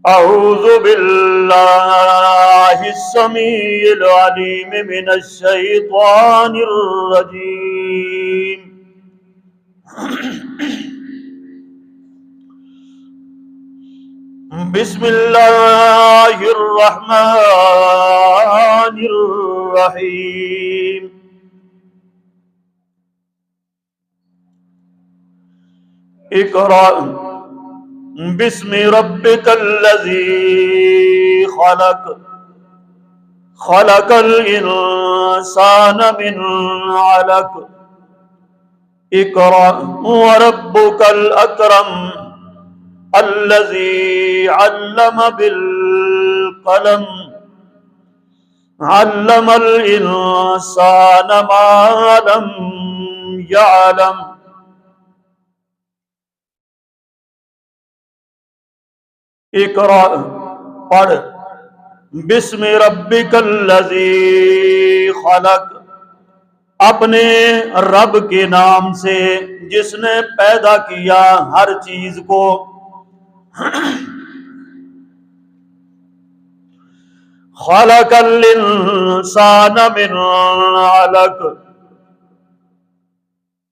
أعوذ بالله السميع العليم من الشيطان الرجيم. بسم الله الرحمن الرحيم. اقرأ بسم ربك الذي خلق خلق الإنسان من علق اقرأ وربك الأكرم الذي علم بالقلم علم الإنسان ما لم يعلم. اقرأ پڑھ بسم ربک الذی خلق اپنے رب کے نام سے جس نے پیدا کیا ہر چیز کو. خلق الانسان من علق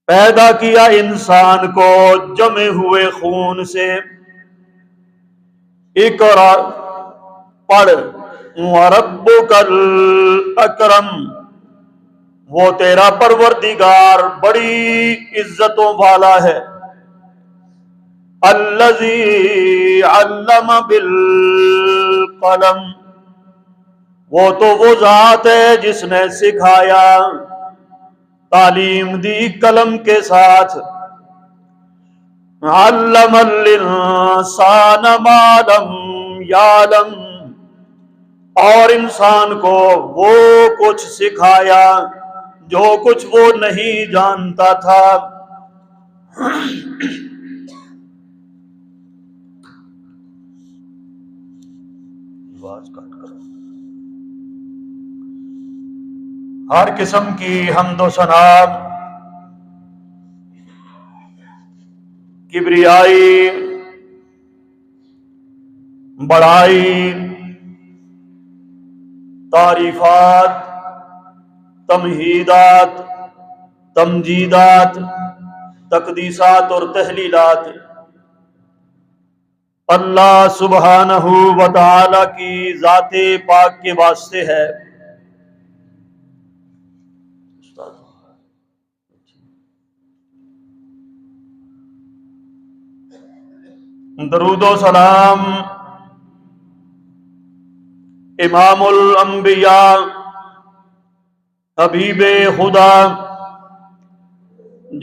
پیدا کیا انسان کو جمے ہوئے خون سے. اقرأ پڑھ وربک الاکرم وہ تیرا پروردگار بڑی عزتوں والا ہے. الذی علم بالقلم وہ تو وہ ذات ہے جس نے سکھایا تعلیم دی قلم کے ساتھ. علم الانسان ما لم یعلم اور انسان کو وہ کچھ سکھایا جو کچھ وہ نہیں جانتا تھا. ہر قسم کی حمد و ثنا کبریائی بڑائی تعریفات تمہیدات تمجیدات تقدیسات اور تحلیلات اللہ سبحانہ و تعالی کی ذات پاک کے واسطے ہے. درود و سلام امام الانبیاء حبیب خدا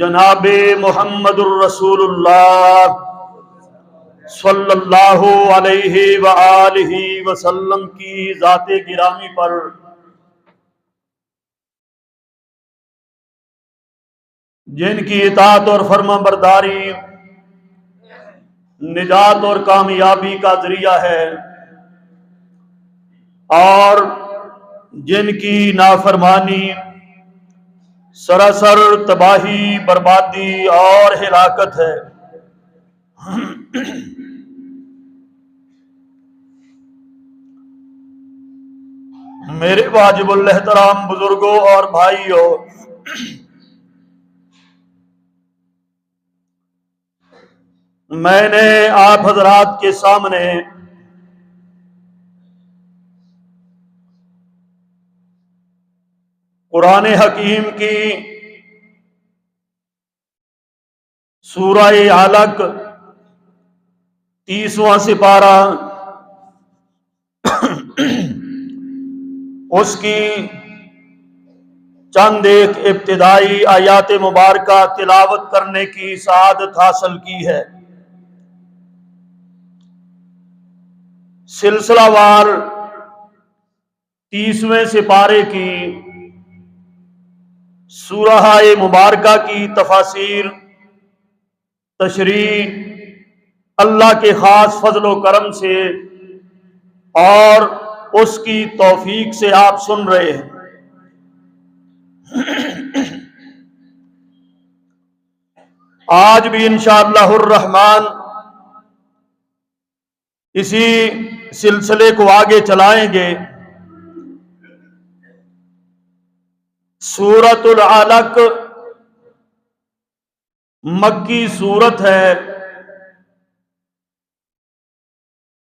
جناب محمد الرسول اللہ صلی اللہ علیہ وآلہ وسلم کی ذات گرامی پر جن کی اطاعت اور فرما برداری نجات اور کامیابی کا ذریعہ ہے اور جن کی نافرمانی سراسر تباہی بربادی اور ہلاکت ہے. میرے واجب الاحترام بزرگوں اور بھائیوں، میں نے آپ حضرات کے سامنے قرآن حکیم کی سورہ علق 30واں سپارہ اس کی چند ایک ابتدائی آیات مبارکہ تلاوت کرنے کی سعادت حاصل کی ہے. سلسلہ وار 30ویں سپارے کی سورہ مبارکہ کی تفاسیر تشریح اللہ کے خاص فضل و کرم سے اور اس کی توفیق سے آپ سن رہے ہیں. آج بھی انشاءاللہ الرحمن اسی سلسلے کو آگے چلائیں گے۔ سورۃ العلق مکی سورت ہے،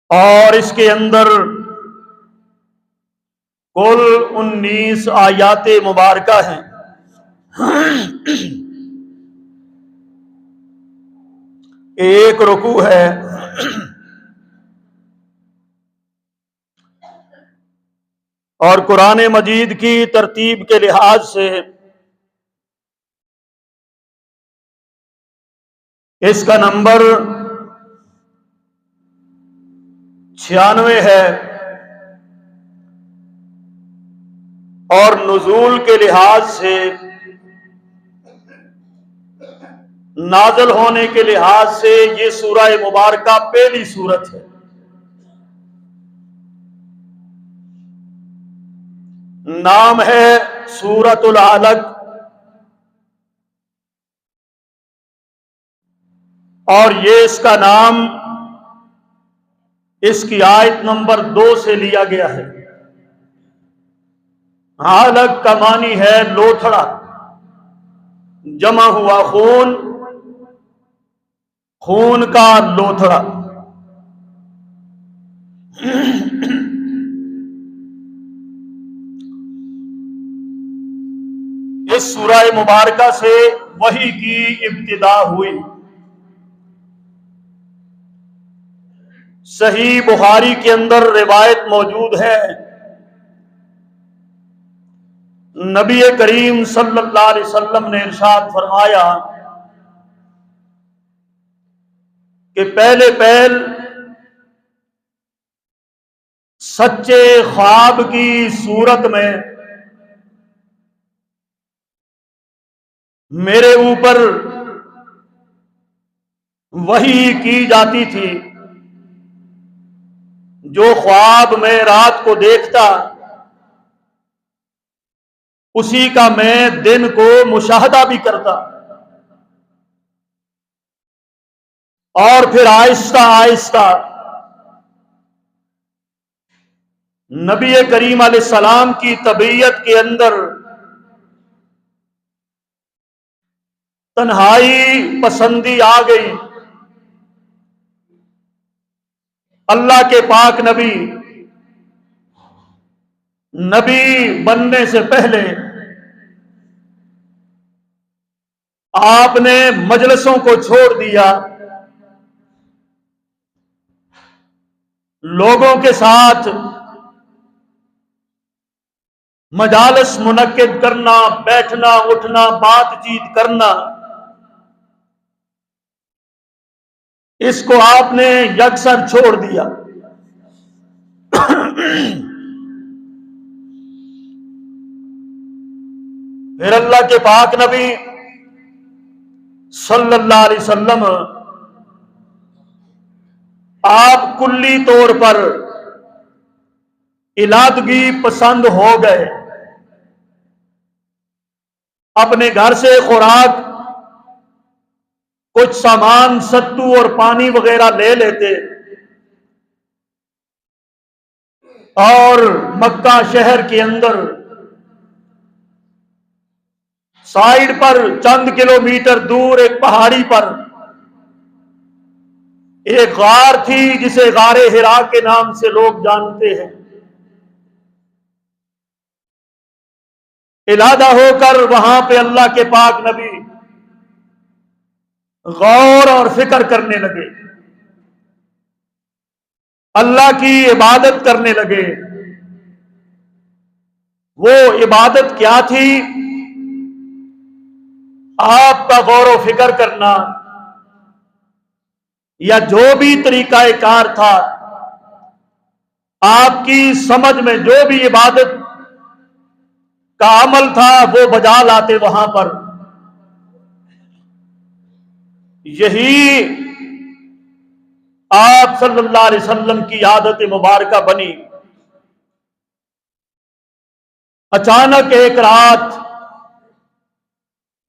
اور اس کے اندر کل 19 آیات مبارکہ ہیں۔ ایک رکوع ہے، اور قرآن مجید کی ترتیب کے لحاظ سے اس کا نمبر 96 ہے، اور نزول کے لحاظ سے، نازل ہونے کے لحاظ سے یہ سورہ مبارکہ پہلی سورت ہے۔ نام ہے سورۃ العلق، اور یہ اس کا نام اس کی آیت نمبر 2 سے لیا گیا ہے۔ علق کا معنی ہے لوتھڑا، جمع ہوا خون، خون کا لوتھڑا۔ اس سورہ مبارکہ سے وحی کی ابتدا ہوئی۔ صحیح بخاری کے اندر روایت موجود ہے، نبی کریم صلی اللہ علیہ وسلم نے ارشاد فرمایا کہ پہلے پہل سچے خواب کی صورت میں میرے اوپر وحی کی جاتی تھی۔ جو خواب میں رات کو دیکھتا اسی کا میں دن کو مشاہدہ بھی کرتا، اور پھر آہستہ آہستہ نبی کریم علیہ السلام کی طبیعت کے اندر تنہائی پسندی آ گئی۔ اللہ کے پاک نبی بننے سے پہلے آپ نے مجلسوں کو چھوڑ دیا، لوگوں کے ساتھ مجالس منعقد کرنا، بیٹھنا اٹھنا، بات چیت کرنا، اس کو آپ نے یکسر چھوڑ دیا۔ پھر اللہ کے پاک نبی صلی اللہ علیہ وسلم آپ کلی طور پر علادگی پسند ہو گئے۔ اپنے گھر سے خوراک، کچھ سامان ستو اور پانی وغیرہ لے لیتے، اور مکہ شہر کے اندر سائیڈ پر چند کلومیٹر دور ایک پہاڑی پر ایک غار تھی جسے غار حرا کے نام سے لوگ جانتے ہیں۔ علادہ ہو کر وہاں پہ اللہ کے پاک نبی غور اور فکر کرنے لگے، اللہ کی عبادت کرنے لگے۔ وہ عبادت کیا تھی؟ آپ کا غور و فکر کرنا، یا جو بھی طریقہ کار تھا، آپ کی سمجھ میں جو بھی عبادت کا عمل تھا وہ بجا لاتے وہاں پر۔ یہی آپ صلی اللہ علیہ وسلم کی عادت مبارکہ بنی۔ اچانک ایک رات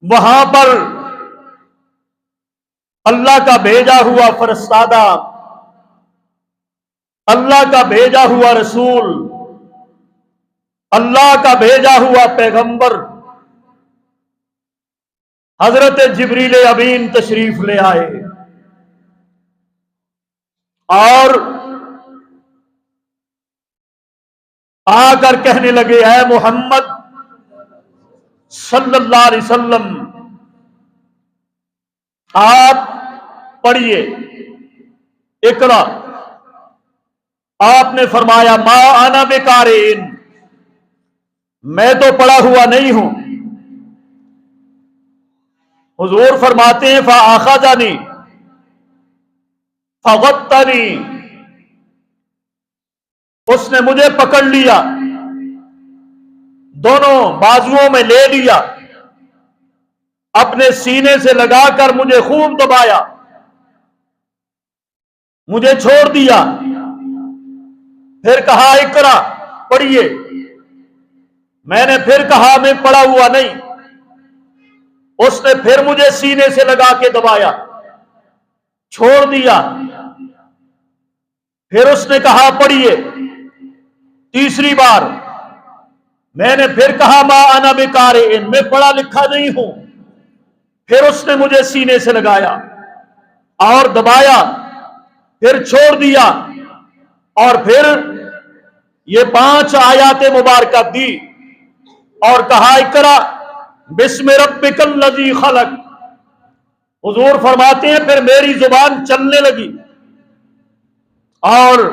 وہاں پر اللہ کا بھیجا ہوا فرستادہ اللہ کا بھیجا ہوا رسول، اللہ کا بھیجا ہوا پیغمبر حضرت جبریل امین تشریف لے آئے اور آ کر کہنے لگے، اے محمد صلی اللہ علیہ وسلم، آپ پڑھیے، اقرا۔ آپ نے فرمایا، ما انا بقارئ، میں تو پڑھا ہوا نہیں ہوں۔ حضور فرماتے ہیں، فاخذنی فغطنی، اس نے مجھے پکڑ لیا، دونوں بازوؤں میں لے لیا، اپنے سینے سے لگا کر مجھے خوب دبایا، مجھے چھوڑ دیا، پھر کہا اقرا، پڑھیے۔ میں نے پھر کہا، میں پڑھا ہوا نہیں۔ اس نے پھر مجھے سینے سے لگا کے دبایا، چھوڑ دیا، پھر اس نے کہا پڑھیے۔ تیسری بار میں نے پھر کہا، ما انا بقارئ، میں پڑھا لکھا نہیں ہوں۔ پھر اس نے مجھے سینے سے لگایا اور دبایا، پھر چھوڑ دیا، اور پھر یہ 5 آیات مبارکہ دی اور کہا اقرا بسم ربک الذی خلق۔ حضور فرماتے ہیں پھر میری زبان چلنے لگی، اور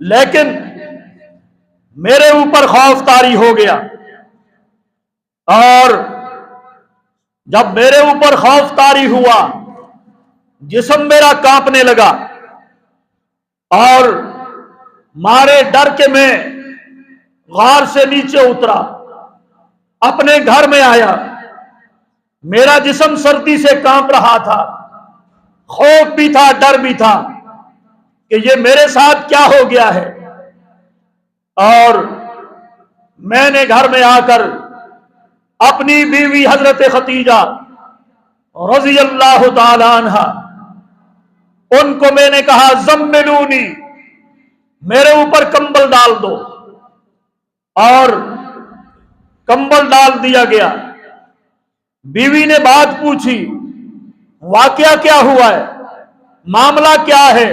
لیکن میرے اوپر خوف طاری ہو گیا، اور جب میرے اوپر خوف طاری ہوا، جسم میرا کانپنے لگا، اور مارے ڈر کے میں غار سے نیچے اترا، اپنے گھر میں آیا، میرا جسم سردی سے کانپ رہا تھا، خوف بھی تھا، ڈر بھی تھا کہ یہ میرے ساتھ کیا ہو گیا ہے۔ اور میں نے گھر میں آ کر اپنی بیوی حضرت خدیجہ رضی اللہ تعالی عنہا، ان کو میں نے کہا زملونی، میرے اوپر کمبل ڈال دو، اور کمبل ڈال دیا گیا۔ بیوی نے بات پوچھی، واقعہ کیا ہوا ہے، معاملہ کیا ہے،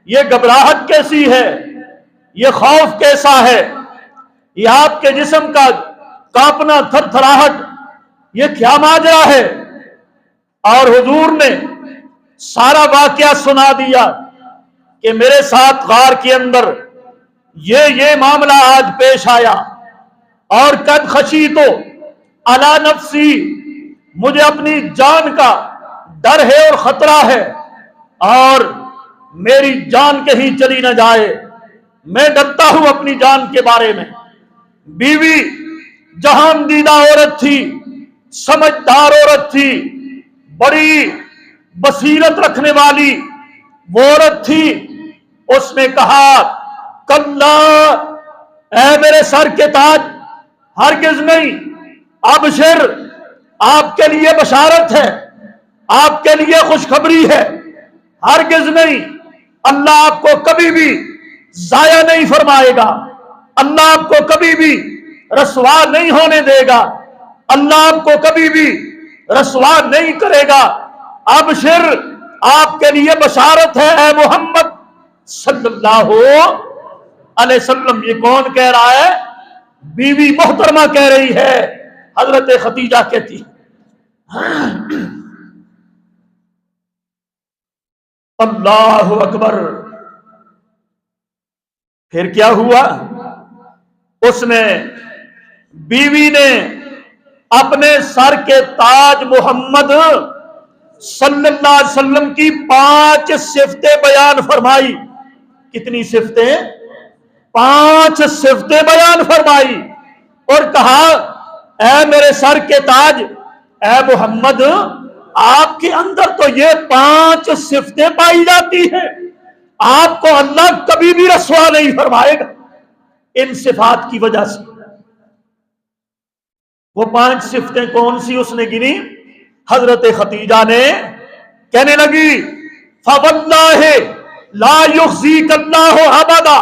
یہ گھبراہٹ کیسی ہے، یہ خوف کیسا ہے، یہ آپ کے جسم کا کانپنا، تھر تھراہٹ، یہ کیا ماجرا ہے؟ اور حضور نے سارا واقعہ سنا دیا کہ میرے ساتھ غار کے اندر یہ معاملہ آج پیش آیا، اور قد خشیتو علی نفسی، مجھے اپنی جان کا ڈر ہے اور خطرہ ہے، اور میری جان کہیں چلی نہ جائے، میں ڈرتا ہوں اپنی جان کے بارے میں۔ بیوی جہان دیدہ عورت تھی، سمجھدار عورت تھی، بڑی بصیرت رکھنے والی وہ عورت تھی۔ اس نے کہا، کلا، اے میرے سر کے تاج، ہرگز نہیں، ابشر، آپ کے لیے بشارت ہے، آپ کے لیے خوشخبری ہے، ہرگز نہیں، اللہ آپ کو کبھی بھی ضائع نہیں فرمائے گا، اللہ آپ کو کبھی بھی رسوا نہیں ہونے دے گا، اللہ آپ کو کبھی بھی رسوا نہیں کرے گا۔ ابشر، آپ کے لیے بشارت ہے اے محمد صلی اللہ علیہ وسلم۔ یہ کون کہہ رہا ہے؟ بیوی محترمہ کہہ رہی ہے، حضرت خدیجہ کہتی اللہ اکبر۔ پھر کیا ہوا؟ اس نے، بیوی نے اپنے سر کے تاج محمد صلی اللہ علیہ وسلم کی 5 صفتیں بیان فرمائی۔ کتنی صفتیں؟ 5 صفتیں بیان فرمائی، اور کہا، اے میرے سر کے تاج، اے محمد، آپ کے اندر تو یہ 5 صفتیں پائی جاتی ہیں، آپ کو اللہ کبھی بھی رسوا نہیں فرمائے گا ان صفات کی وجہ سے۔ وہ 5 صفتیں کون سی اس نے گنی؟ حضرت خدیجہ نے کہنے لگی، فواللہ لا یخزیک اللہ ابدا،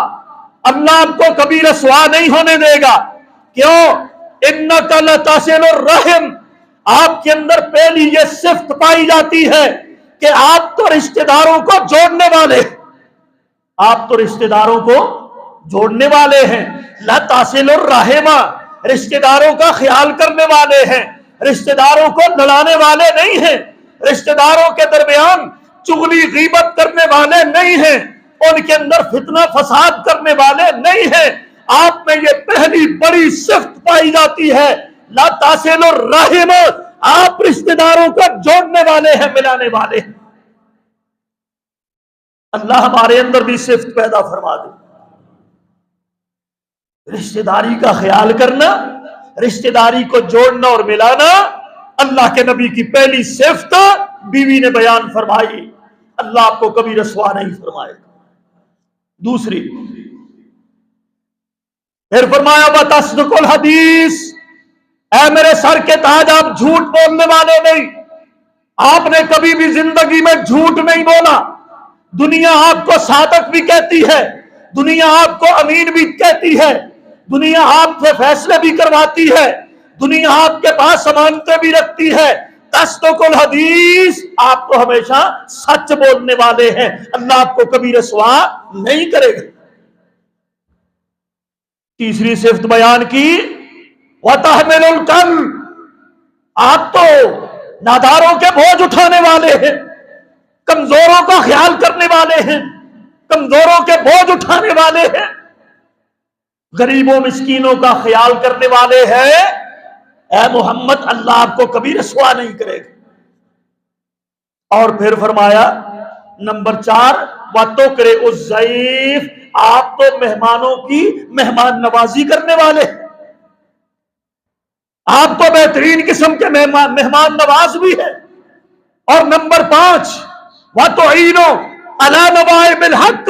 اللہ آپ کو کبھی رسوا نہیں ہونے دے گا. کیوں؟ انک لتصل الرحم، آپ کے اندر پہلی یہ صفت پائی جاتی ہے کہ آپ تو رشتہ داروں کو جوڑنے والے، آپ تو رشتہ داروں کو جوڑنے والے ہیں. لتصل الرحم، رشتہ داروں کا خیال کرنے والے ہیں، رشتہ داروں کو لڑانے والے نہیں ہیں، رشتہ داروں کے درمیان چغلی غیبت کرنے والے نہیں ہیں، ان کے اندر فتنہ فساد کرنے والے نہیں ہیں. آپ میں یہ پہلی بڑی صفت پائی جاتی ہے، لا تصل الرحم، آپ رشتہ داروں کو جوڑنے والے ہیں، ملانے والے ہیں. اللہ ہمارے اندر بھی صفت پیدا فرما دے. رشتہ داری کا خیال کرنا، رشتہ داری کو جوڑنا اور ملانا اللہ کے نبی کی پہلی صفت بیوی نے بیان فرمائی. اللہ آپ کو کبھی رسوا نہیں فرمائے. دوسری، پھر فرمایا وتصدق الحدیث، اے میرے سر کے تاج، آپ جھوٹ بولنے والے نہیں. آپ نے کبھی بھی زندگی میں جھوٹ نہیں بولا. دنیا آپ کو صادق بھی کہتی ہے، دنیا آپ کو امین بھی کہتی ہے، دنیا آپ سے فیصلے بھی کرواتی ہے، دنیا آپ کے پاس امانتیں بھی رکھتی ہے. تصدق الحدیث، آپ تو ہمیشہ سچ بولنے والے ہیں. اللہ آپ کو کبھی رسوا نہیں کرے گا. تیسری صفت بیان کی، وَتَحْمِلُ الْكَلْ، آپ تو ناداروں کے بوجھ اٹھانے والے ہیں، کمزوروں کا خیال کرنے والے ہیں، کمزوروں کے بوجھ اٹھانے والے ہیں، غریبوں مسکینوں کا خیال کرنے والے ہیں. اے محمد، اللہ آپ کو کبھی رسوا نہیں کرے گا. اور پھر فرمایا نمبر 4، وَتُقْرِئُ الضَّيْفَ، آپ تو مہمانوں کی مہمان نوازی کرنے والے، آپ تو بہترین قسم کے مہمان نواز بھی ہے. اور نمبر 5، وَتُعِينُ عَلَى نَوَائِبِ الْحَقِّ،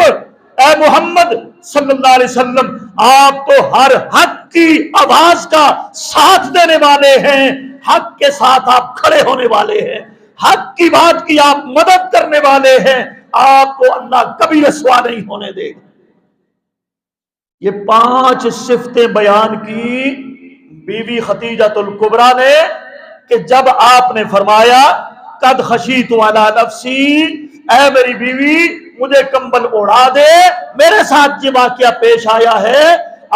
اے محمد صلی اللہ علیہ وسلم، آپ تو ہر حق کی آواز کا ساتھ دینے والے ہیں، حق کے ساتھ آپ کھڑے ہونے والے ہیں، حق کی بات کی آپ مدد کرنے والے ہیں. آپ کو اللہ کبھی رسوا نہیں ہونے دے گا. یہ 5 صفتیں بیان کی بیوی خدیجہ الکبریٰ نے کہ جب آپ نے فرمایا قد خشیت علی نفسی، اے میری بیوی مجھے کمبل اڑا دے، میرے ساتھ یہ واقعہ پیش آیا ہے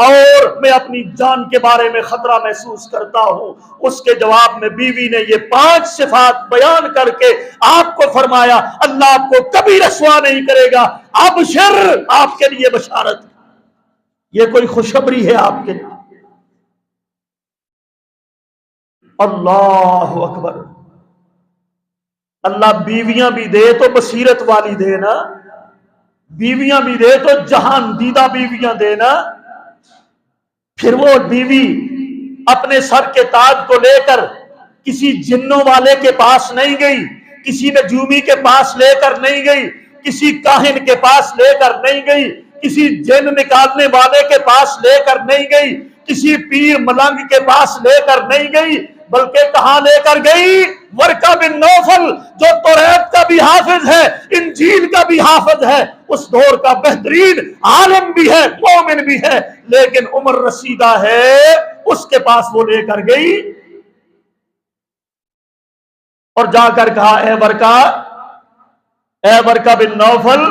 اور میں اپنی جان کے بارے میں خطرہ محسوس کرتا ہوں. اس کے جواب میں بیوی نے یہ 5 صفات بیان کر کے آپ کو فرمایا اللہ آپ کو کبھی رسوا نہیں کرے گا. ابشر، آپ کے لیے بشارت، یہ کوئی خوشخبری ہے آپ کے لیے. اللہ اکبر. اللہ بیویاں بھی دے تو بصیرت والی دے نا، بیویاں بھی دے تو جہان دیدہ بیویاں دے نا. پھر وہ بیوی اپنے سر کے تاج کو لے کر کسی جنوں والے کے پاس نہیں گئی، کسی نجومی کے پاس لے کر نہیں گئی، کسی کاہن کے پاس لے کر نہیں گئی، کسی جن نکالنے والے کے پاس لے کر نہیں گئی، کسی پیر ملنگ کے پاس لے کر نہیں گئی، بلکہ کہاں لے کر گئی؟ ورقہ بن نوفل، جو توریت کا بھی حافظ ہے، انجیل کا بھی حافظ ہے، اس دور کا بہترین عالم بھی ہے، مومن بھی ہے، لیکن عمر رسیدہ ہے، اس کے پاس وہ لے کر گئی اور جا کر کہا اے ورقہ بن نوفل،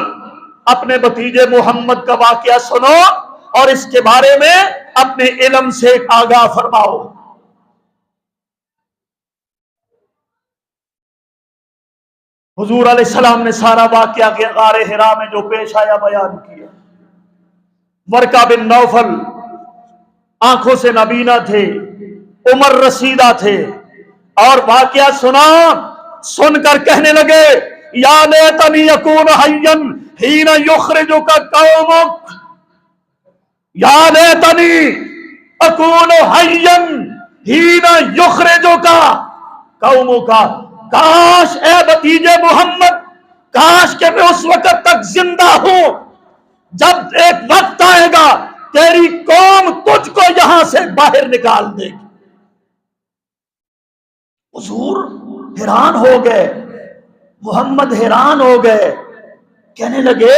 اپنے بھتیجے محمد کا واقعہ سنو اور اس کے بارے میں اپنے علم سے آگاہ فرماؤ. حضور علیہ السلام نے سارا واقعہ کے غار حرا میں جو پیش آیا بیان کیا. ورقہ بن نوفل آنکھوں سے نابینا تھے، عمر رسیدہ تھے، اور واقعہ سن کر کہنے لگے یا لیتنی اکون حیا حین یخرجک قومک، یا لیتنی اکون حیا حین یخرجک قومک، کاش اے بھتیجے محمد، کاش کہ میں اس وقت تک زندہ ہوں جب ایک وقت آئے گا تیری قوم تجھ کو یہاں سے باہر نکال دے گی. حضور حیران ہو گئے، محمد حیران ہو گئے، کہنے لگے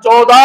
14,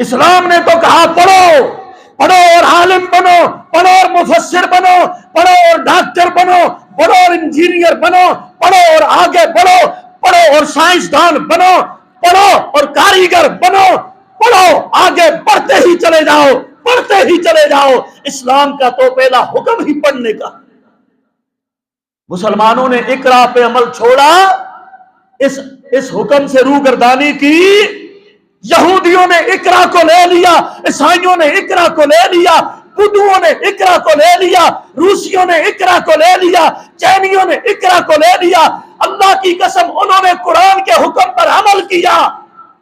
اسلام نے تو کہا پڑھو، پڑھو اور عالم بنو، پڑھو اور مفسر بنو، پڑھو اور ڈاکٹر بنو، پڑھو اور انجینئر بنو، پڑھو اور آگے بڑھو، پڑھو اور سائنسدان بنو، پڑھو اور کاریگر بنو، پڑھو، آگے بڑھتے ہی چلے جاؤ، پڑھتے ہی چلے جاؤ۔ اسلام کا تو پہلا حکم ہی پڑھنے کا۔ مسلمانوں نے اقرا پہ عمل چھوڑا، اس حکم سے روگردانی کی۔ یہودیوں نے اقرا کو لے لیا، عیسائیوں نے اقرا کو لے لیا، بدھوؤں نے اقرا کو لے لیا، روسیوں نے اقرا کو لے لیا، چینیوں نے اقرا کو لے لیا۔ اللہ کی قسم انہوں نے قرآن کے حکم پر عمل کیا،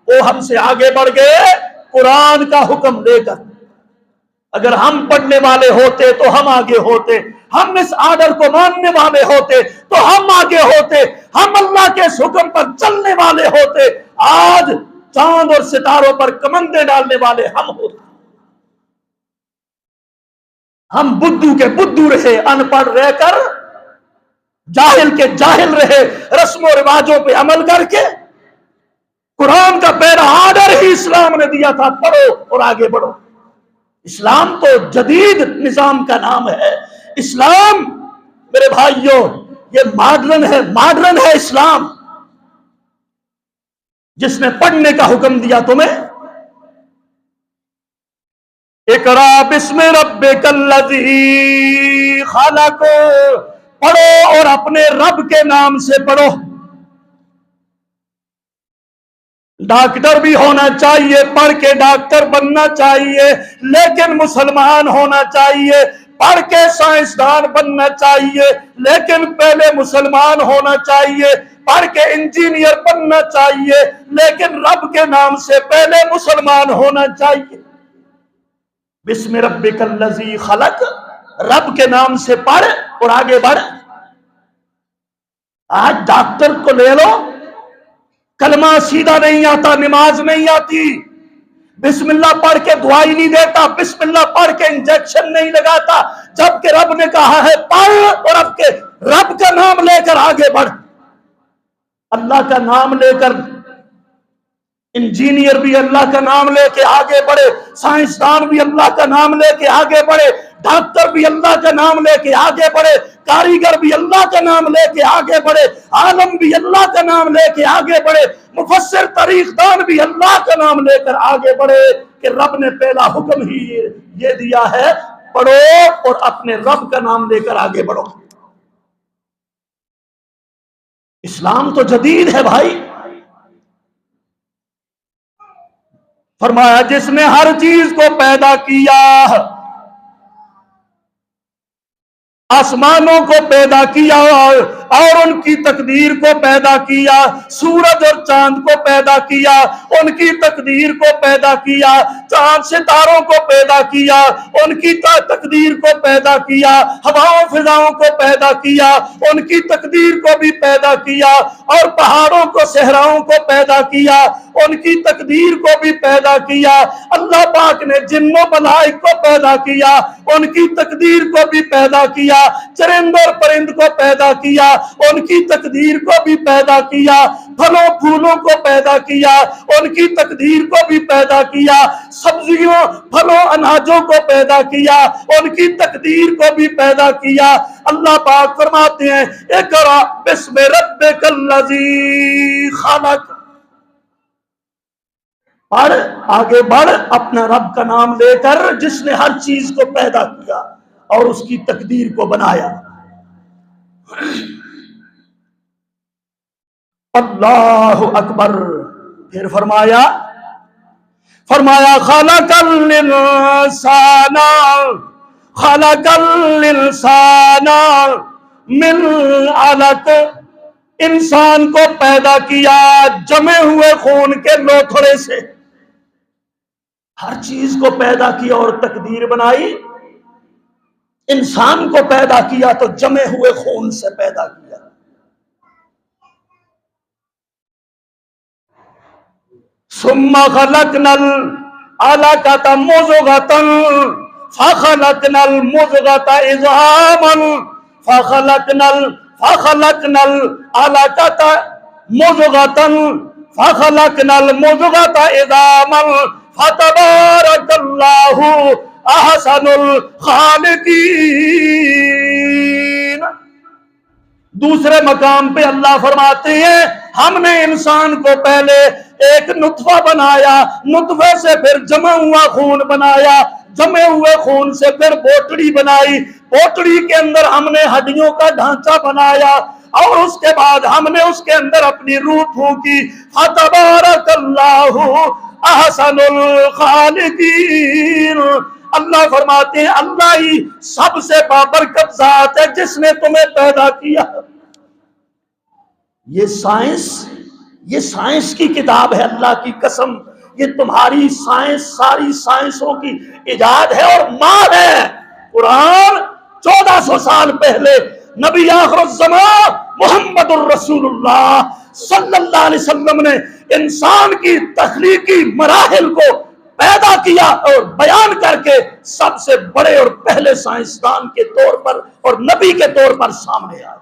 وہ ہم سے آگے بڑھ گئے قرآن کا حکم لے کر۔ اگر ہم پڑھنے والے ہوتے تو ہم آگے ہوتے، ہم اس آرڈر کو ماننے والے ہوتے تو ہم آگے ہوتے، ہم اللہ کے اس حکم پر چلنے والے ہوتے، آج چاند اور ستاروں پر کمندیں ڈالنے والے ہم ہوتے۔ ہم بدھو کے بدھو رہے، ان پڑھ رہ کر، جاہل کے جاہل رہے، رسم و رواجوں پہ عمل کر کے۔ قرآن کا پہلا آرڈر ہی اسلام نے دیا تھا، پڑھو اور آگے بڑھو۔ اسلام تو جدید نظام کا نام ہے۔ اسلام میرے بھائیوں یہ ماڈرن ہے اسلام، جس نے پڑھنے کا حکم دیا تمہیں۔ اقرا بسم ربک الذی خلق، پڑھو اور اپنے رب کے نام سے پڑھو۔ ڈاکٹر بھی ہونا چاہیے، پڑھ کے ڈاکٹر بننا چاہیے، لیکن مسلمان ہونا چاہیے۔ پڑھ کے سائنسدان بننا چاہیے، لیکن پہلے مسلمان ہونا چاہیے۔ پڑھ کے انجینئر بننا چاہیے، لیکن رب کے نام سے پہلے مسلمان ہونا چاہیے۔ بسم ربک الذی خلق، رب کے نام سے پڑھ اور آگے بڑھ۔ آج ڈاکٹر کو لے لو، کلمہ سیدھا نہیں آتا، نماز نہیں آتی، بسم اللہ پڑھ کے دعائی نہیں دیتا، بسم اللہ پڑھ کے انجیکشن نہیں لگاتا، جبکہ رب نے کہا ہے پڑھ اور رب کا نام لے کر آگے بڑھ۔ اللہ کا نام لے کر انجینئر بھی اللہ کا نام لے کے آگے بڑھے، سائنسدان بھی اللہ کا نام لے کے آگے بڑھے، ڈاکٹر بھی اللہ کا نام لے کے آگے بڑھے، کاریگر بھی اللہ کا نام لے کے آگے بڑھے، عالم بھی اللہ کا نام لے کے آگے بڑھے، مفسر تاریخ دان بھی اللہ کا نام لے کر آگے بڑھے، کہ رب نے پہلا حکم ہی یہ دیا ہے، پڑھو اور اپنے رب کا نام لے کر آگے بڑھو۔ اسلام تو جدید ہے بھائی۔ فرمایا جس نے ہر چیز کو پیدا کیا، آسمانوں کو پیدا کیا اور ان کی تقدیر کو پیدا کیا، سورج اور چاند کو پیدا کیا، ان کی تقدیر کو پیدا کیا، چاند ستاروں کو پیدا کیا، ان کی تقدیر کو پیدا کیا، ہواؤں فضاؤں کو پیدا کیا، ان کی تقدیر کو بھی پیدا کیا، اور پہاڑوں کو صحراؤں کو پیدا کیا، ان کی تقدیر کو بھی پیدا کیا۔ اللہ پاک نے جن و ملائک کو پیدا کیا، ان کی تقدیر کو بھی پیدا کیا، چرند اور پرند کو پیدا کیا، ان کی تقدیر کو بھی پیدا کیا، پھلوں پھولوں کو پیدا کیا، ان کی تقدیر کو بھی پیدا کیا، سبزیوں پھلوں اناجوں کو پیدا کیا، ان کی تقدیر کو بھی پیدا کیا۔ اللہ پاک فرماتے ہیں اقرأ بسم ربک الذی خلق، پڑھ آگے بڑھ اپنا رب کا نام لے کر، جس نے ہر چیز کو پیدا کیا اور اس کی تقدیر کو بنایا۔ اللہ اکبر۔ پھر فرمایا خلق الانسان من علق، انسان کو پیدا کیا جمے ہوئے خون کے لوتھڑے سے۔ ہر چیز کو پیدا کیا اور تقدیر بنائی، انسان کو پیدا کیا تو جمے ہوئے خون سے پیدا کیا۔ ثم خلقنا العلقة مضغة فخلقنا المضغة عظاما فخلقنا العلقة مضغة فخلقنا المضغة عظاما فتبارک اللہ احسن الخالقین۔ دوسرے مقام پہ اللہ فرماتے ہیں ہم نے انسان کو پہلے ایک نطفہ بنایا، نطفے سے پھر جمع ہوا خون بنایا، جمے ہوئے خون سے پھر بوٹڑی بنائی، بوٹڑی کے اندر ہم نے ہڈیوں کا ڈھانچہ بنایا، اور اس کے بعد ہم نے اس کے اندر اپنی روح پھونکی۔ فتبارک اللہ احسن الخالقین۔ اللہ فرماتے ہیں اللہ ہی سب سے بابرکت ذات ہے جس نے تمہیں پیدا کیا۔ یہ سائنس کی کتاب ہے، اللہ کی قسم یہ تمہاری سائنس ساری سائنسوں کی ایجاد ہے اور مال ہے۔ قرآن 1400 سال پہلے نبی آخر الزمان محمد الرسول اللہ صلی اللہ علیہ وسلم نے انسان کی تخلیقی مراحل کو پیدا کیا اور بیان کر کے سب سے بڑے اور پہلے سائنسدان کے طور پر اور نبی کے طور پر سامنے آئے۔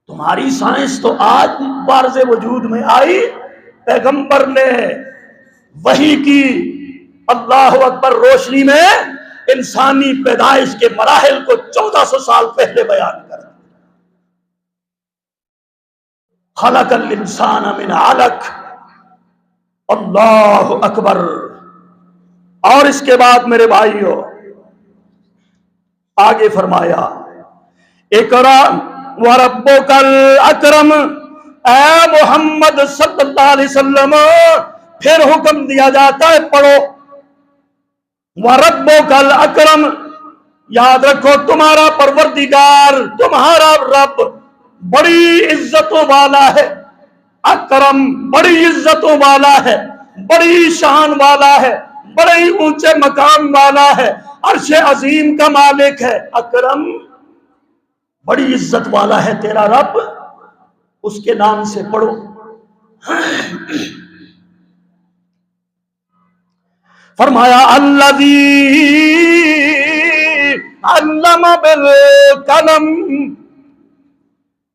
تمہاری سائنس تو آج بارز وجود میں آئی، پیغمبر نے وحی کی اللہ اکبر روشنی میں انسانی پیدائش کے مراحل کو 1400 سال پہلے بیان کر دیا۔ خلق الانسان من علق، اللہ اکبر۔ اور اس کے بعد میرے بھائیوں آگے فرمایا اقرا وَرَبُّكَ الْأَكْرَمُ، اے محمد صلی اللہ علیہ وسلم پھر حکم دیا جاتا ہے پڑھو وَرَبُّكَ الْأَكْرَمُ، یاد رکھو تمہارا پروردگار تمہارا رب بڑی عزتوں والا ہے، اکرم بڑی عزتوں والا ہے، بڑی شان والا ہے، بڑے اونچے مقام والا ہے، عرش عظیم کا مالک ہے۔ اکرم بڑی عزت والا ہے تیرا رب، اس کے نام سے پڑھو۔ فرمایا الذی علم بالقلم،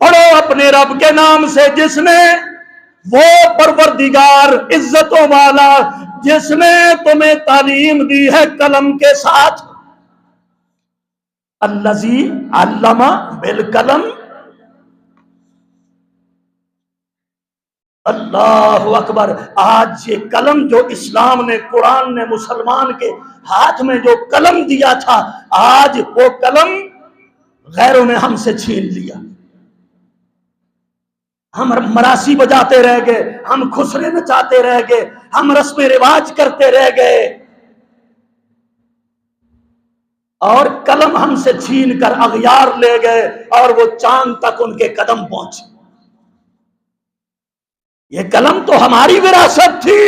پڑھو اپنے رب کے نام سے جس نے، وہ پروردگار عزتوں والا جس نے تمہیں تعلیم دی ہے قلم کے ساتھ۔ الذی علم بالقلم، اللہ اکبر۔ آج یہ قلم جو اسلام نے، قرآن نے مسلمان کے ہاتھ میں جو قلم دیا تھا، آج وہ قلم غیروں نے ہم سے چھین لیا۔ ہم مراسی بجاتے رہ گئے، ہم خسرے نچاتے رہ گئے، ہم رسم رواج کرتے رہ گئے، اور قلم ہم سے چھین کر اغیار لے گئے اور وہ چاند تک ان کے قدم پہنچے۔ یہ قلم تو ہماری وراثت تھی۔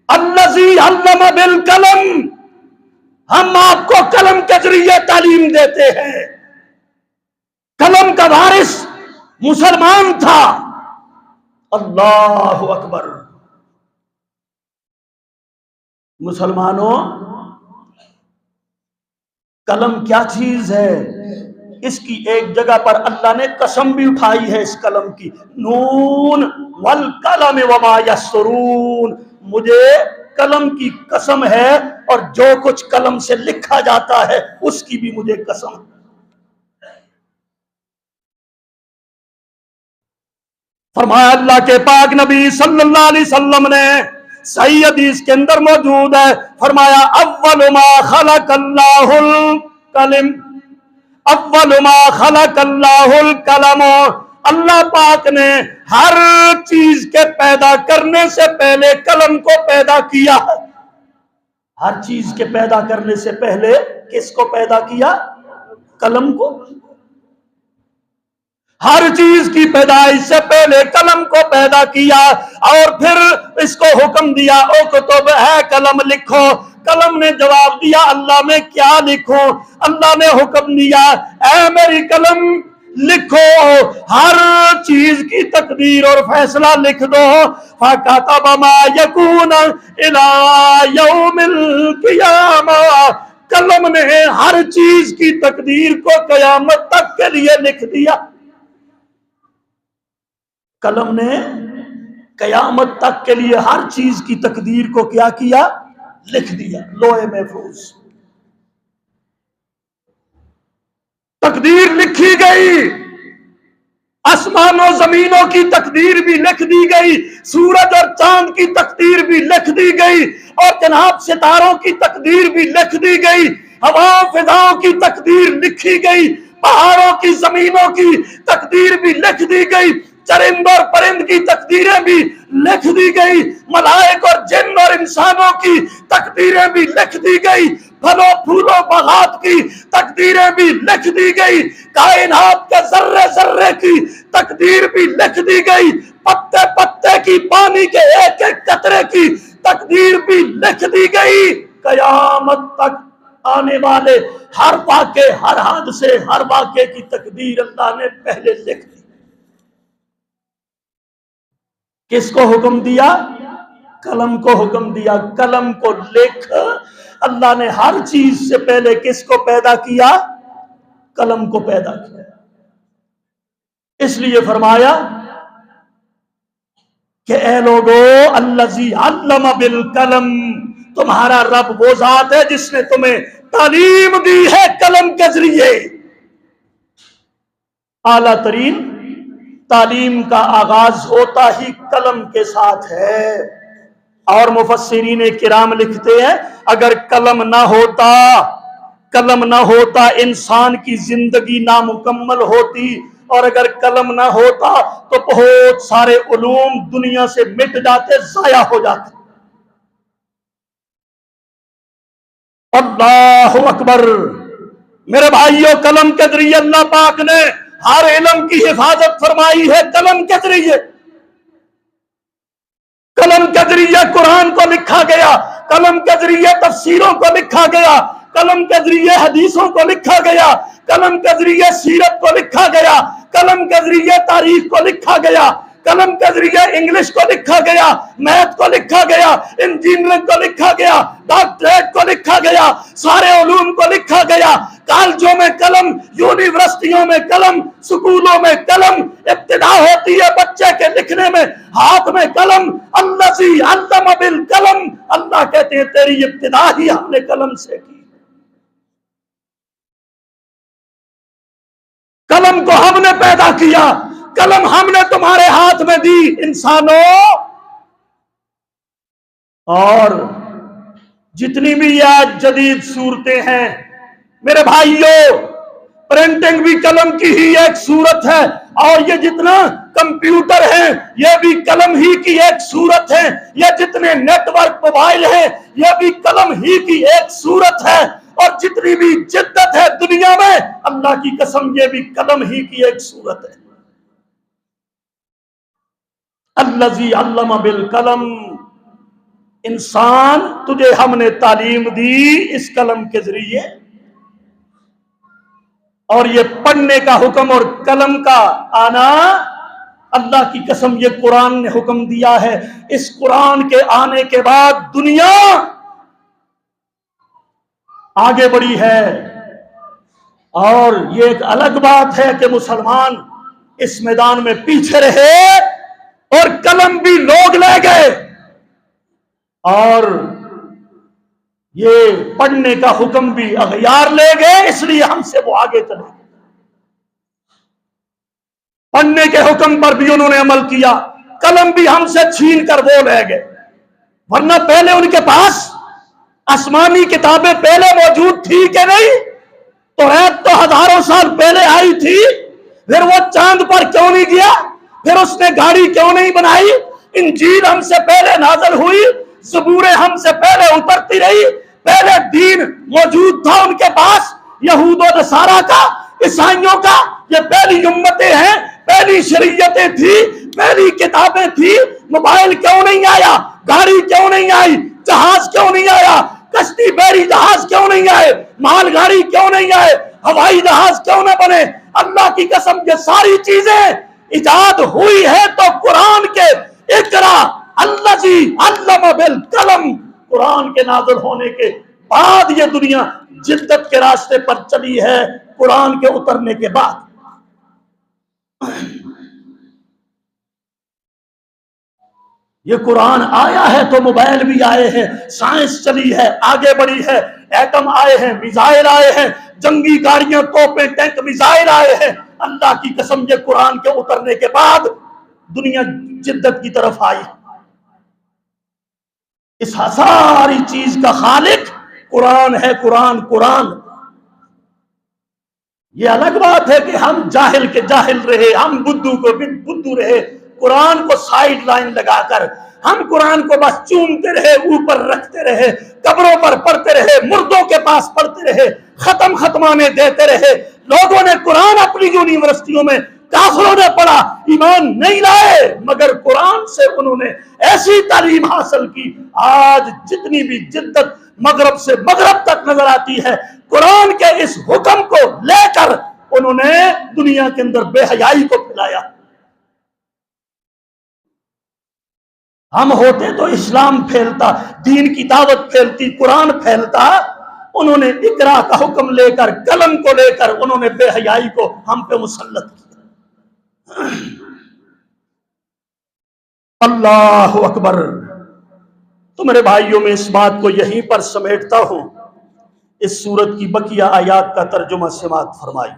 الذی علم بالقلم، ہم آپ کو قلم کے ذریعے تعلیم دیتے ہیں۔ قلم کا وارث مسلمان تھا۔ اللہ اکبر۔ مسلمانوں، قلم کیا چیز ہے؟ اس کی ایک جگہ پر اللہ نے قسم بھی اٹھائی ہے اس قلم کی، نون والقلم وما یسطرون، مجھے قلم کی قسم ہے اور جو کچھ قلم سے لکھا جاتا ہے اس کی بھی مجھے قسم ہے۔ فرمایا اللہ کے پاک نبی صلی اللہ علیہ وسلم نے، صحیح حدیث کے اندر موجود ہے، فرمایا اول ما خلق اللہ القلم، اول ما خلق اللہ القلم، اللہ پاک نے ہر چیز کے پیدا کرنے سے پہلے قلم کو پیدا کیا۔ ہر چیز کے پیدا کرنے سے پہلے کس کو پیدا کیا؟ قلم کو۔ ہر چیز کی پیدائش سے پہلے قلم کو پیدا کیا اور پھر اس کو حکم دیا اکتب، ہے قلم لکھو۔ قلم نے جواب دیا اللہ میں کیا لکھوں؟ اللہ نے حکم دیا اے میری قلم لکھو، ہر چیز کی تقدیر اور فیصلہ لکھ دو۔ فَكَتَبَ مَا يَكُونُ إِلَى يَوْمِ الْقِيَامَةِ، قلم نے ہر چیز کی تقدیر کو قیامت تک کے لیے لکھ دیا۔ قلم نے قیامت تک کے لیے ہر چیز کی تقدیر کو کیا کیا؟ لکھ دیا لوح محفوظ. تقدیر لکھی گئی، آسمان و زمینوں کی تقدیر بھی لکھ دی گئی، سورج اور چاند کی تقدیر بھی لکھ دی گئی، اور جناب ستاروں کی تقدیر بھی لکھ دی گئی، ہواؤں فضاؤں کی تقدیر لکھی گئی، پہاڑوں کی زمینوں کی تقدیر بھی لکھ دی گئی، چرند اور پرند کی تقدیریں بھی لکھ دی گئی، ملائک اور جن اور انسانوں کی تقدیریں بھی لکھ دی گئی، پھلوں پھولوں باغات کی تقدیریں بھی لکھ دی گئی، کائنات کے ذرے ذرے کی تقدیر بھی لکھ دی گئی، پتے پتے کی، پانی کے ایک ایک قطرے کی تقدیر بھی لکھ دی گئی. قیامت تک آنے والے ہر واقعے، ہر حادثے، ہر واقعے کی تقدیر اللہ نے پہلے لکھ دی. کس کو حکم دیا؟ قلم کو حکم دیا، قلم کو لکھ. اللہ نے ہر چیز سے پہلے کس کو پیدا کیا؟ قلم کو پیدا کیا. اس لیے فرمایا کہ اے لوگو الذی علم بالقلم، تمہارا رب وہ ذات ہے جس نے تمہیں تعلیم دی ہے قلم کے ذریعے. اعلیٰ ترین تعلیم کا آغاز ہوتا ہی قلم کے ساتھ ہے. اور مفسرین کرام لکھتے ہیں اگر قلم نہ ہوتا انسان کی زندگی نامکمل ہوتی، اور اگر قلم نہ ہوتا تو بہت سارے علوم دنیا سے مٹ جاتے، ضائع ہو جاتے. اللہ اکبر. میرے بھائیوں، قلم کے ذریعے اللہ پاک نے ہر علم کی حفاظت فرمائی ہے. قلم کے ذریعے، قلم کے ذریعے قرآن کو لکھا گیا، قلم کے ذریعے تفسیروں کو لکھا گیا، قلم کے ذریعے حدیثوں کو لکھا گیا، قلم کے ذریعے سیرت کو لکھا گیا، قلم کے ذریعے تاریخ کو لکھا گیا، قلم کے ذریعے انگلش کو لکھا گیا، میتھ کو لکھا گیا، انجینئرنگ کو لکھا گیا، ڈاکٹریٹ کو لکھا گیا، سارے علوم کو لکھا گیا. کالجوں میں قلم، یونیورسٹیوں میں قلم، سکولوں میں قلم. ابتدا ہوتی ہے بچے کے لکھنے میں، ہاتھ میں قلم. الذی علم بالقلم، اللہ کہتے ہیں تیری ابتدا ہی ہم نے قلم سے کی. قلم کو ہم نے پیدا کیا، قلم ہم نے تمہارے ہاتھ میں دی انسانوں. اور جتنی بھی یہ آج جدید صورتیں ہیں میرے بھائیوں، پرنٹنگ بھی قلم کی ہی ایک صورت ہے، اور یہ جتنا کمپیوٹر ہیں یہ بھی قلم ہی کی ایک صورت ہے، یہ جتنے نیٹ ورک موبائل ہیں یہ بھی قلم ہی کی ایک صورت ہے، اور جتنی بھی جدت ہے دنیا میں اللہ کی قسم یہ بھی قلم ہی کی ایک صورت ہے. الذی علم بالقلم، انسان تجھے ہم نے تعلیم دی اس قلم کے ذریعے. اور یہ پڑھنے کا حکم اور قلم کا آنا، اللہ کی قسم یہ قرآن نے حکم دیا ہے. اس قرآن کے آنے کے بعد دنیا آگے بڑھی ہے. اور یہ ایک الگ بات ہے کہ مسلمان اس میدان میں پیچھے رہے اور قلم بھی لوگ لے گئے، اور یہ پڑھنے کا حکم بھی اغیار لے گئے، اس لیے ہم سے وہ آگے چلے. پڑھنے کے حکم پر بھی انہوں نے عمل کیا، قلم بھی ہم سے چھین کر وہ لے گئے. ورنہ پہلے ان کے پاس آسمانی کتابیں پہلے موجود تھی کہ نہیں؟ توریت تو ہزاروں سال پہلے آئی تھی، پھر وہ چاند پر کیوں نہیں گیا؟ پھر اس نے گاڑی کیوں نہیں بنائی؟ انجیل ہم سے پہلے نازل ہوئی، زبوریں ہم سے پہلے اترتی رہی، پہلے دین موجود تھا ان کے پاس، یہود و نصارہ کا، عیسائیوں کا. یہ پہلی امتیں ہیں، پہلی شریعتیں تھی، پہلی کتابیں تھی. موبائل کیوں نہیں آیا؟ گاڑی کیوں نہیں آئی؟ جہاز کیوں نہیں آیا؟ کشتی بحری جہاز کیوں نہیں آئے؟ مال گاڑی کیوں نہیں آئے؟ ہوائی جہاز کیوں نہ بنے؟ اللہ کی قسم یہ ساری چیزیں ایجاد ہوئی ہے تو قرآن کے اقرا الذی علم بالقلم، قرآن کے نازل ہونے کے بعد یہ دنیا جدت کے راستے پر چلی ہے. قرآن کے اترنے کے بعد یہ قرآن آیا ہے تو موبائل بھی آئے ہیں، سائنس چلی ہے، آگے بڑھی ہے، ایٹم آئے ہیں، میزائل آئے ہیں، جنگی گاڑیاں، توپیں، ٹینک، میزائل آئے ہیں۔ اللہ کی قسم یہ قرآن کے اترنے کے بعد دنیا جدت کی طرف آئی۔ اس ساری چیز کا خالق قرآن ہے، قرآن۔ یہ الگ بات ہے کہ ہم جاہل کے جاہل رہے، ہم بدھو کو بدھو رہے، قرآن کو سائیڈ لائن لگا کر ہم قرآن کو بس چومتے رہے، اوپر رکھتے رہے، قبروں پر پڑھتے رہے، مردوں کے پاس پڑھتے رہے، ختمانے دیتے رہے۔ لوگوں نے قرآن اپنی یونیورسٹیوں میں، کافروں نے پڑھا، ایمان نہیں لائے، مگر قرآن سے انہوں نے ایسی تعلیم حاصل کی۔ آج جتنی بھی جدت مغرب سے مغرب تک نظر آتی ہے، قرآن کے اس حکم کو لے کر انہوں نے دنیا کے اندر بے حیائی کو پھیلایا۔ ہم ہوتے تو اسلام پھیلتا، دین کی دعوت پھیلتی، قرآن پھیلتا۔ انہوں نے اقرا کا حکم لے کر، قلم کو لے کر انہوں نے بے حیائی کو ہم پہ مسلط کیا۔ اللہ اکبر۔ تو میرے بھائیوں میں اس بات کو یہیں پر سمیٹتا ہوں۔ اس سورت کی بقیہ آیات کا ترجمہ سماعت فرمائی۔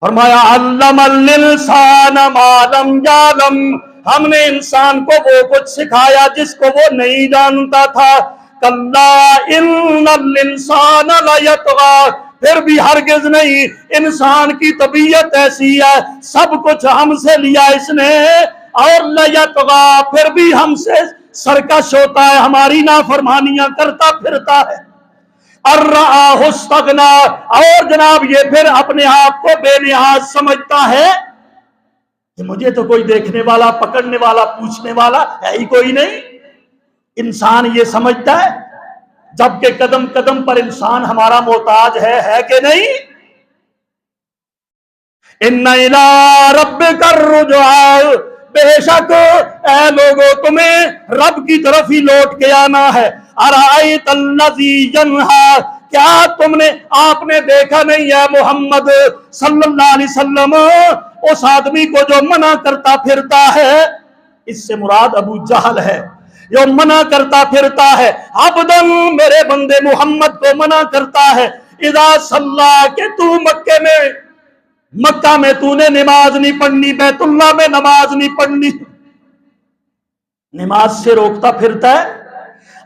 فرمایا علم الانسان ما لم یعلم، ہم نے انسان کو وہ کچھ سکھایا جس کو وہ نہیں جانتا تھا۔ کلا ان الانسان لیطغی، پھر بھی ہرگز نہیں، انسان کی طبیعت ایسی ہے، سب کچھ ہم سے لیا اس نے، اور لیطغی، پھر بھی ہم سے سرکش ہوتا ہے، ہماری نافرمانیاں کرتا پھرتا ہے۔ الرآہ استغنا، اور جناب یہ پھر اپنے آپ کو بے نیاز سمجھتا ہے کہ مجھے تو کوئی دیکھنے والا، پکڑنے والا، پوچھنے والا ہے ہی کوئی نہیں۔ انسان یہ سمجھتا ہے، جبکہ قدم قدم پر انسان ہمارا محتاج ہے کہ نہیں؟ ان الی ربک الرجعی، بے شک اے لوگوں تمہیں رب کی طرف ہی لوٹ کے آنا ہے۔ ارأیت الذی ینہا، کیا تم نے، آپ نے دیکھا نہیں ہے محمد صلی اللہ علیہ وسلم اس آدمی کو جو منع کرتا پھرتا ہے؟ اس سے مراد ابو جہل ہے، جو منع کرتا پھرتا ہے، عبدن، میرے بندے محمد کو منع کرتا ہے، اذا صلی، کہ تو مکہ میں تو نے نماز نہیں پڑھنی، بیت اللہ میں نماز نہیں پڑھنی، نماز سے روکتا پھرتا ہے۔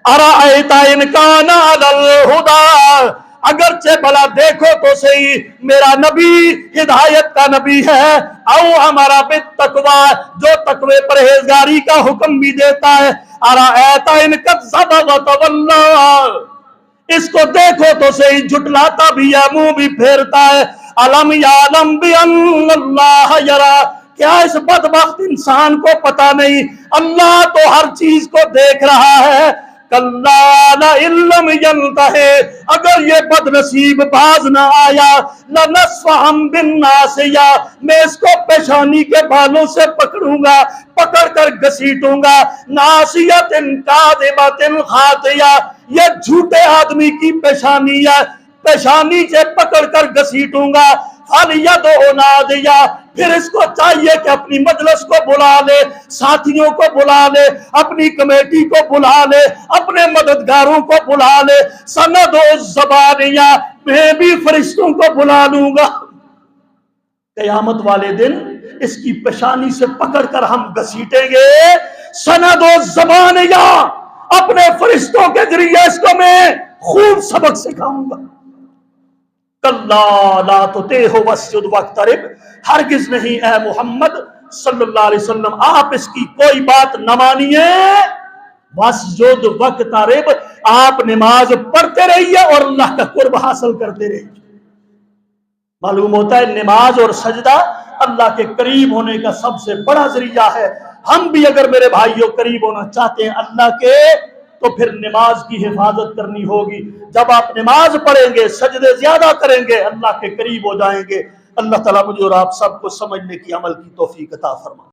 ارأیت ان کان علی الہدی، اگرچہ بھلا دیکھو تو صحیح میرا نبی ہدایت کا نبی ہے، او ہمارا بالتقوی، جو تقوی پرہیزگاری کا حکم بھی دیتا ہے۔ ارأیت ان کذب وتولی، اس کو دیکھو تو صحیح جھٹلاتا بھی ہے، منہ بھی پھیرتا ہے۔ الم یعلم بان اللہ یری، کیا اس بدبخت انسان کو پتا نہیں اللہ تو ہر چیز کو دیکھ رہا ہے؟ کلا لئن لم ینتہ، اگر یہ بد نصیب باز نہ آیا، لنصفعا بالناصیہ، میں اس کو پیشانی کے بالوں سے پکڑوں گا، پکڑ کر گھسیٹوں گا، ناصیۃ کاذبۃ خاطیہ، یہ جھوٹے آدمی کی پیشانی ہے، پیشانی سے پکڑ کر گھسیٹوں گا۔ فَلْيَدْعُ نَادِيَهْ، پھر اس کو چاہیے کہ اپنی مجلس کو بلا لے، ساتھیوں کو بلا لے، اپنی کمیٹی کو بلا لے، اپنے مددگاروں کو بلا لے۔ سَنَدْعُ الزَّبَانِيَّةَ، میں بھی فرشتوں کو بلا لوں گا۔ قیامت والے دن اس کی پیشانی سے پکڑ کر ہم گھسیٹیں گے۔ سَنَدْعُ الزَّبَانِيَّةَ، اپنے فرشتوں کے ذریعے اس کو میں خوب سبق سکھاؤں گا۔ کلا لا تطعہ واسجد واقترب، ہرگز نہیں اے محمد صلی اللہ علیہ وسلم آپ اس کی کوئی بات نہ مانیے۔ واسجد واقترب، آپ نماز پڑھتے رہیے اور اللہ کا قرب حاصل کرتے رہیے۔ معلوم ہوتا ہے نماز اور سجدہ اللہ کے قریب ہونے کا سب سے بڑا ذریعہ ہے۔ ہم بھی اگر میرے بھائیوں قریب ہونا چاہتے ہیں اللہ کے، تو پھر نماز کی حفاظت کرنی ہوگی۔ جب آپ نماز پڑھیں گے، سجدے زیادہ کریں گے، اللہ کے قریب ہو جائیں گے۔ اللہ تعالیٰ مجھے اور آپ سب کو سمجھنے کی، عمل کی توفیق عطا فرمائے۔